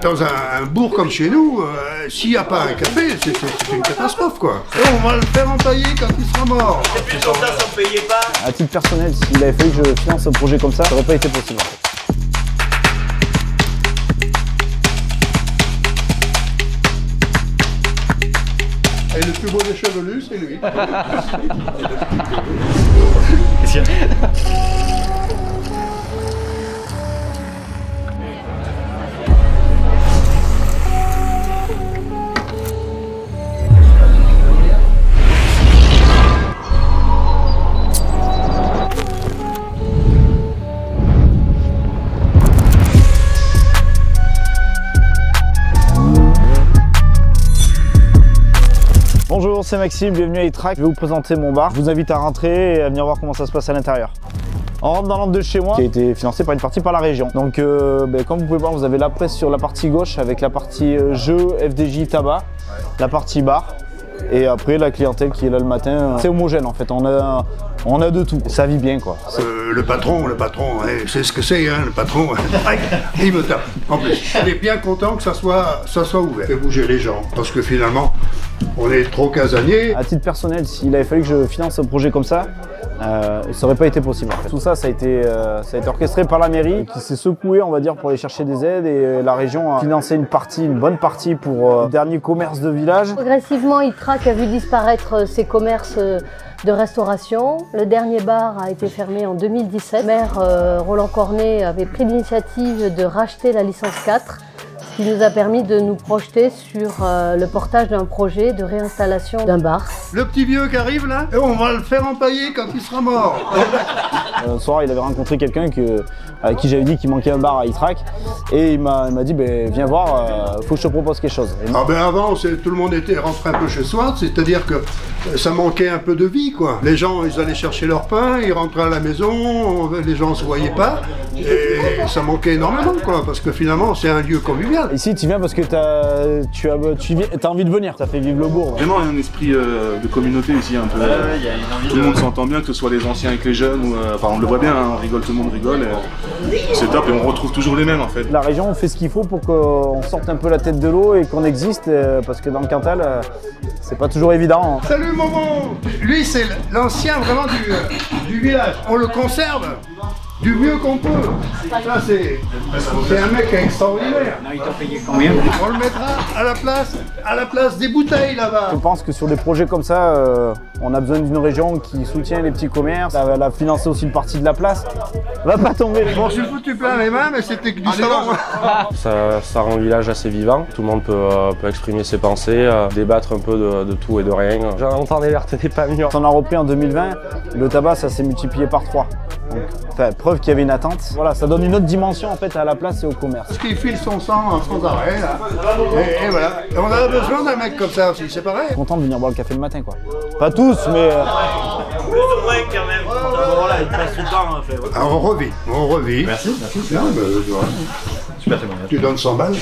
Dans un bourg comme chez nous, s'il n'y a pas un café, c'est une catastrophe quoi. Et on va le faire entailler quand il sera mort. C'est plus comme ça si on payait pas. À titre personnel, s'il avait fallu que je finance un projet comme ça n'aurait pas été possible en fait. Et le plus beau des chevelus, c'est lui. Bonjour, c'est Maxime, bienvenue à iTrack. Je vais vous présenter mon bar. Je vous invite à rentrer et à venir voir comment ça se passe à l'intérieur. On rentre dans l'antre de chez moi, qui a été financé par une partie par la région. Donc comme vous pouvez voir, vous avez la presse sur la partie gauche avec la partie jeu, FDJ, tabac, la partie bar. Et après la clientèle qui est là le matin, c'est homogène en fait, on a de tout, ça vit bien quoi. Le patron, c'est ce que c'est hein, le patron, il me tape en plus. Il est bien content que ça soit ouvert, fait bouger les gens, parce que finalement, on est trop casanier. À titre personnel, s'il avait fallu que je finance un projet comme ça, ça n'aurait pas été possible en fait. Tout ça, ça a été orchestré par la mairie, qui s'est secouée on va dire pour aller chercher des aides, et la région a financé une bonne partie pour le dernier commerce de village. Progressivement, iTrack a vu disparaître ses commerces de restauration. Le dernier bar a été fermé en 2017. Le maire Roland Cornet avait pris l'initiative de racheter la licence 4, ce qui nous a permis de nous projeter sur le portage d'un projet de réinstallation d'un bar. Le petit vieux qui arrive là, et on va le faire empailler quand il sera mort. Un soir, il avait rencontré quelqu'un à qui j'avais dit qu'il manquait un bar à iTrack, et il m'a dit viens voir, faut que je te propose quelque chose. Ah avant, tout le monde était rentré un peu chez soi, c'est-à-dire que ça manquait un peu de vie quoi. Les gens, ils allaient chercher leur pain, ils rentraient à la maison, les gens se voyaient pas, et ça manquait énormément quoi, parce que finalement c'est un lieu convivial. Ici, tu viens parce que tu as envie de venir, ça fait vivre le bourg. Vraiment, il y a un esprit de communauté ici un peu. Tout le monde s'entend bien, que ce soit les anciens avec les jeunes, enfin on le voit bien, hein, on rigole, tout le monde rigole. C'est top et on retrouve toujours les mêmes en fait. La région, on fait ce qu'il faut pour qu'on sorte un peu la tête de l'eau et qu'on existe, parce que dans le Cantal, c'est pas toujours évident. Hein. Salut Momo. Lui, c'est l'ancien vraiment du village. On le conserve du mieux qu'on peut. Ça, c'est un mec extraordinaire. Non, ils t'ont payé combien? On le mettra à la place des bouteilles là-bas. Je pense que sur des projets comme ça, on a besoin d'une région qui soutient les petits commerces. Elle a financé aussi une partie de la place. Va pas tomber. Je m'en suis foutu plein les mains, mais c'était que du savon. Ça rend le village assez vivant. Tout le monde peut exprimer ses pensées, débattre un peu de tout et de rien. J'en entends des vertes et des pas mûres. On a repris en 2020, le tabac ça s'est multiplié par 3. Donc, preuve qu'il y avait une attente. Voilà, ça donne une autre dimension en fait à la place et au commerce. Parce qu'il file son sang sans arrêt là. Et voilà. Et on a besoin d'un mec comme ça aussi, c'est pareil. Content de venir boire le café le matin quoi. Pas tous, mais. Plus ou moins quand même. Voilà, il passe tout le temps en fait. Alors on revit. Merci. Bien, Super, c'est bon. tu donnes 100 balles.